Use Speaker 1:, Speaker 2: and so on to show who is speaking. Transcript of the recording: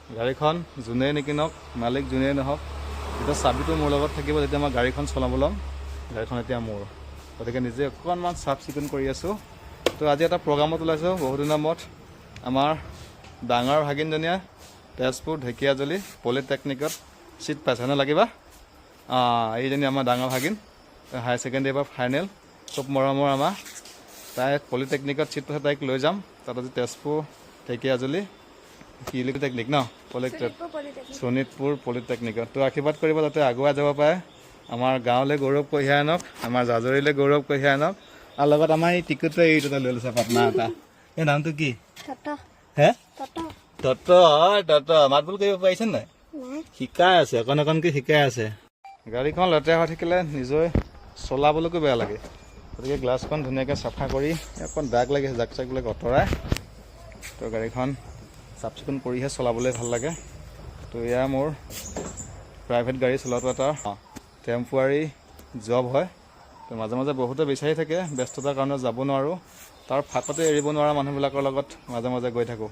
Speaker 1: গাড়ীখন যোনেই নিকিনক মালিক যোনেই নহওক যেতিয়া চাবিটো মোৰ লগত থাকিব যেতিয়া মই গাড়ীখন চলাব ল'ম গাড়ীখন এতিয়া মোৰ গতিকে নিজে অকণমান চাফ চিকুণ কৰি আছোঁ তো আজি এটা প্ৰগ্ৰামত ওলাইছোঁ বহুদিনৰ মূৰত আমাৰ ডাঙৰ ভাগিনজনীয়ে তেজপুৰ ঢেকীয়াজুলি পলিটেকনিকত চিট পাইছে নে লাগিবা এইজনী আমাৰ ডাঙৰ ভাগিন হায়াৰ ছেকেণ্ডেৰী এবাৰ ফাইনেল খুব মৰমৰ আমাৰ তাই পলিটেকনিকত চিট পাইছে তাইক লৈ যাম তাত আজি তেজপুৰ ঢেকীয়াজুলি পলিটেকনিক ন শোণিতপুৰ পলিটেকনিকত তো আশীৰ্বাদ কৰিব যাতে আগুৱাই যাব পাৰে আমাৰ গাঁৱলৈ গৌৰৱ কঢ়িয়াই আনক আমাৰ জাজৰিলৈ গৌৰৱ কঢ়িয়াই আনক আৰু লগত আমাৰ এই টিকটটো এইটো লৈ লৈছে পাটনা এটা এই নামটো কি হে তত মাত বোল কৰিব পাৰিছে নাই শিকাই আছে অকণ অকণকৈ শিকাই আছে গাড়ীখন লেতেৰা হৈ থাকিলে নিজে চলাবলৈকো বেয়া লাগে গতিকে গ্লাছখন ধুনীয়াকৈ চাফা কৰি অকণ দাগ লাগিছে জাক চাকবিলাক আঁতৰাই তো গাড়ীখন চাফ চিকুণ কৰিহে চলাবলৈ ভাল লাগে তো এয়া মোৰ প্ৰাইভেট গাড়ী চলোৱাটো এটা টেম্পৰাৰী জব হয় তো মাজে মাজে বহুতে বিচাৰি থাকে ব্যস্ততাৰ কাৰণে যাব নোৱাৰোঁ তাৰ ফাটতে এৰিব নোৱাৰা মানুহবিলাকৰ লগত মাজে মাজে গৈ থাকোঁ